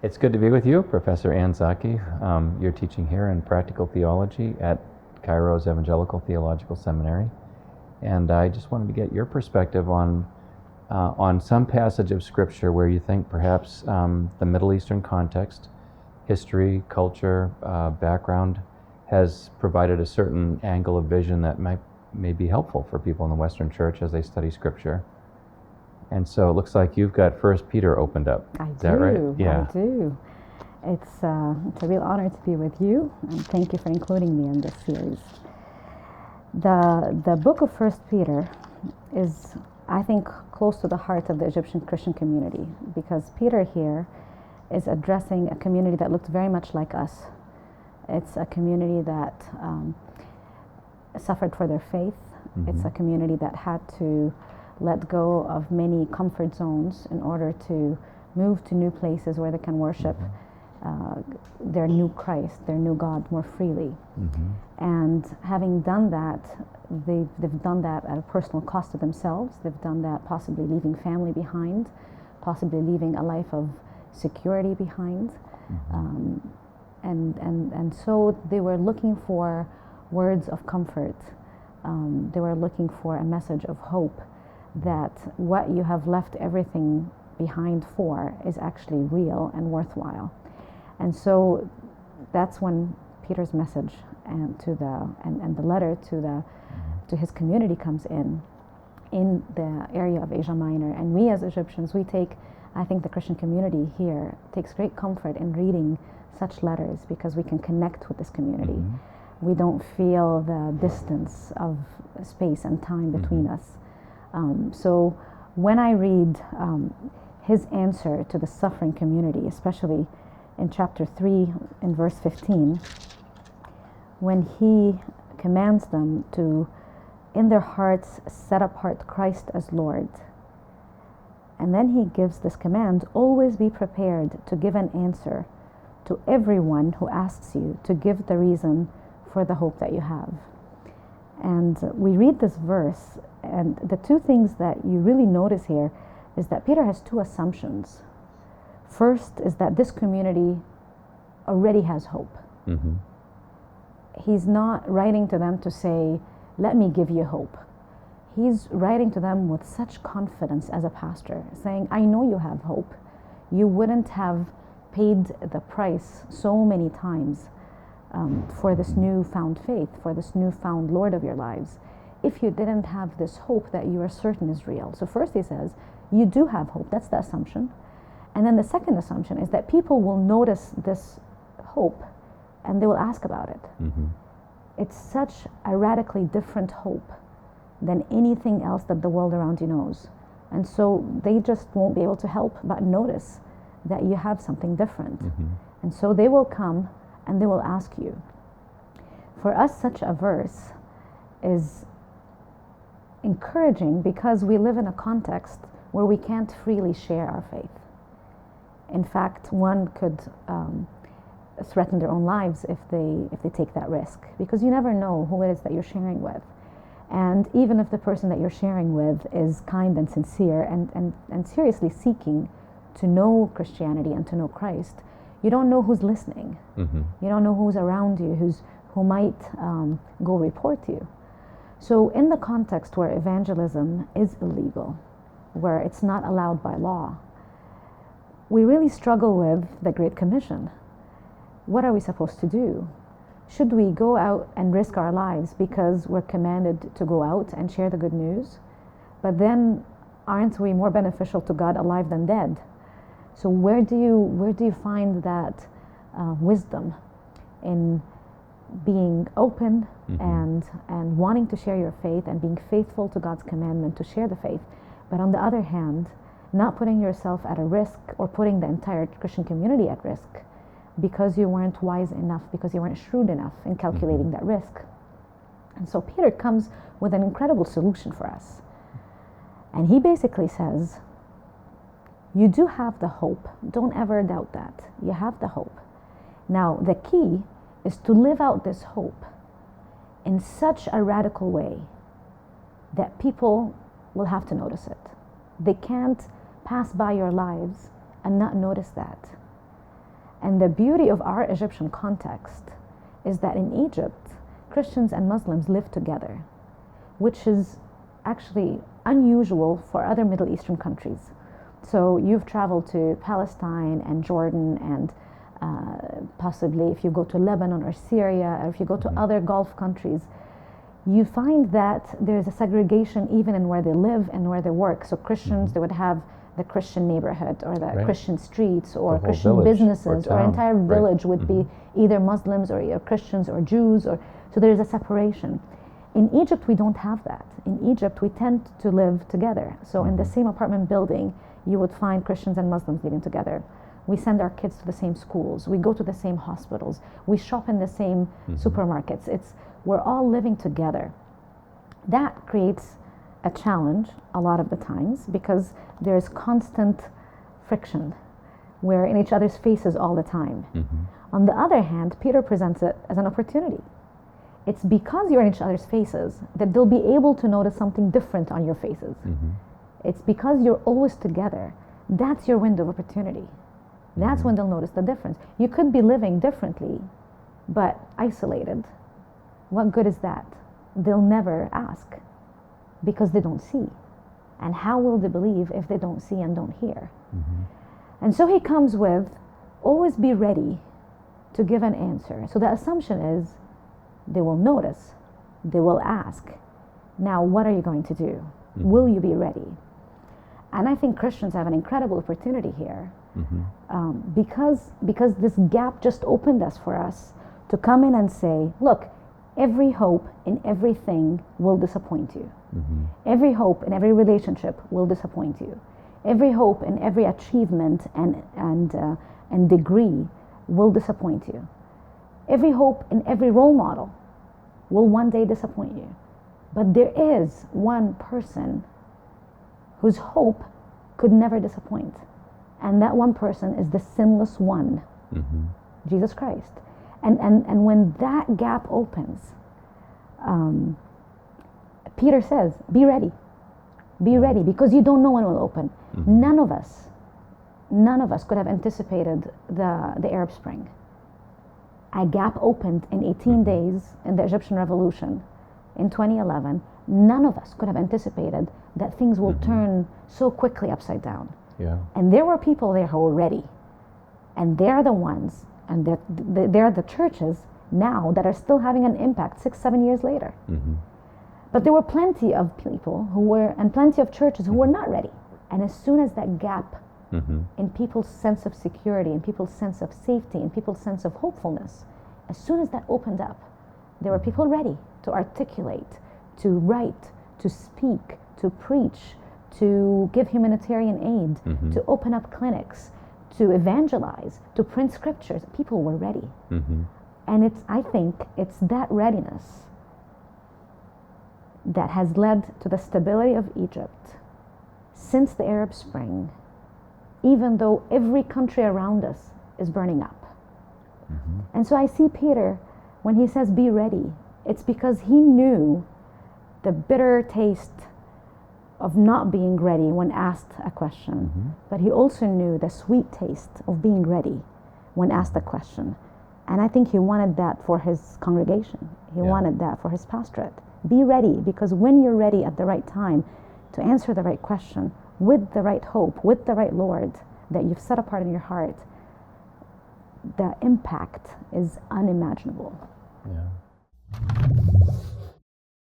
It's good to be with you, Professor Anne Zaki. You're teaching here in practical theology at Cairo's Evangelical Theological Seminary. And I just wanted to get your perspective on some passage of Scripture where you think perhaps the Middle Eastern context, history, culture, background, has provided a certain angle of vision that may be helpful for people in the Western Church as they study Scripture. And so it looks like you've got First Peter opened up. Is that right? Yeah. I do. It's a real honor to be with you, and thank you for including me in this series. The book of First Peter is, I think, close to the heart of the Egyptian Christian community, because Peter here is addressing a community that looked very much like us. It's a community that suffered for their faith. Mm-hmm. It's a community that had to let go of many comfort zones in order to move to new places where they can worship their new Christ, their new God more freely. Mm-hmm. And having done that, they've done that at a personal cost to themselves. They've done that possibly leaving family behind, possibly leaving a life of security behind. Mm-hmm. And so they were looking for words of comfort. They were looking for a message of hope, that what you have left everything behind for is actually real and worthwhile. And so that's when Peter's message and the letter to his community comes in the area of Asia Minor. And we as Egyptians, I think the Christian community here takes great comfort in reading such letters, because we can connect with this community. Mm-hmm. We don't feel the distance of space and time between mm-hmm. us. So when I read his answer to the suffering community, especially in chapter 3 in verse 15, when he commands them to, in their hearts, set apart Christ as Lord. And then he gives this command: always be prepared to give an answer to everyone who asks you to give the reason for the hope that you have. And we read this verse, and the two things that you really notice here is that Peter has two assumptions. First is that this community already has hope. Mm-hmm. He's not writing to them to say, let me give you hope. He's writing to them with such confidence as a pastor, saying, I know you have hope. You wouldn't have paid the price so many times for this newfound faith, for this newfound Lord of your lives, if you didn't have this hope that you are certain is real. So first he says, you do have hope. That's the assumption. And then the second assumption is that people will notice this hope and they will ask about it. Mm-hmm. It's such a radically different hope than anything else that the world around you knows. And so they just won't be able to help but notice that you have something different. Mm-hmm. And so they will come and they will ask you. For us, such a verse is encouraging because we live in a context where we can't freely share our faith. In fact, one could threaten their own lives if they take that risk, because you never know who it is that you're sharing with. And even if the person that you're sharing with is kind and sincere and seriously seeking to know Christianity and to know Christ, you don't know who's listening. Mm-hmm. You don't know who's around you, who might go report you. So in the context where evangelism is illegal, where it's not allowed by law, we really struggle with the Great Commission. What are we supposed to do? Should we go out and risk our lives because we're commanded to go out and share the good news? But then aren't we more beneficial to God alive than dead? So where do you find that wisdom in being open mm-hmm. and wanting to share your faith and being faithful to God's commandment to share the faith, but on the other hand, not putting yourself at a risk or putting the entire Christian community at risk because you weren't wise enough, because you weren't shrewd enough in calculating mm-hmm. that risk? And so Peter comes with an incredible solution for us. And he basically says, you do have the hope. Don't ever doubt that. You have the hope. Now, the key is to live out this hope in such a radical way that people will have to notice it. They can't pass by your lives and not notice that. And the beauty of our Egyptian context is that in Egypt, Christians and Muslims live together, which is actually unusual for other Middle Eastern countries. So you've traveled to Palestine and Jordan and possibly if you go to Lebanon or Syria, or if you go to other Gulf countries, you find that there's a segregation even in where they live and where they work. So Christians, they would have the Christian neighborhood or the Christian streets or Christian businesses, or entire village would be either Muslims or Christians or Jews, or so there's a separation. In Egypt, we don't have that. In Egypt, we tend to live together. So in the same apartment building, you would find Christians and Muslims living together. We send our kids to the same schools. We go to the same hospitals. We shop in the same supermarkets. We're all living together. That creates a challenge a lot of the times because there's constant friction. We're in each other's faces all the time. On the other hand, Peter presents it as an opportunity. It's because you're in each other's faces that they'll be able to notice something different on your faces. It's because you're always together. That's your window of opportunity. That's when they'll notice the difference. You could be living differently, but isolated. What good is that? They'll never ask because they don't see. And how will they believe if they don't see and don't hear? And so he comes with, always be ready to give an answer. So the assumption is they will notice, they will ask. Now, what are you going to do? Will you be ready? And I think Christians have an incredible opportunity here because this gap just opened us for us to come in and say, look, every hope in everything will disappoint you. Every hope in every relationship will disappoint you. Every hope in every achievement and degree will disappoint you. Every hope in every role model will one day disappoint you. But there is one person whose hope could never disappoint. And that one person is the sinless one, Jesus Christ. And when that gap opens, Peter says, be ready. Be ready, because you don't know when it will open. None of us could have anticipated the Arab Spring. A gap opened in 18 days in the Egyptian Revolution in 2011. None of us could have anticipated that things will turn so quickly upside down. And there were people there who were ready. And they're the ones, and they're the churches now that are still having an impact 6-7 years later. But there were plenty of people and plenty of churches who were not ready. And as soon as that gap in people's sense of security, in people's sense of safety, in people's sense of hopefulness, as soon as that opened up, there were people ready to articulate, to write, to speak, to preach, to give humanitarian aid, to open up clinics, to evangelize, to print scriptures. People were ready. And I think it's that readiness that has led to the stability of Egypt since the Arab Spring, even though every country around us is burning up. And so I see Peter, when he says be ready, it's because he knew the bitter taste of not being ready when asked a question, but he also knew the sweet taste of being ready when asked a question. And I think he wanted that for his congregation. He wanted that for his pastorate. Be ready, because when you're ready at the right time to answer the right question with the right hope, with the right Lord that you've set apart in your heart, the impact is unimaginable. Yeah.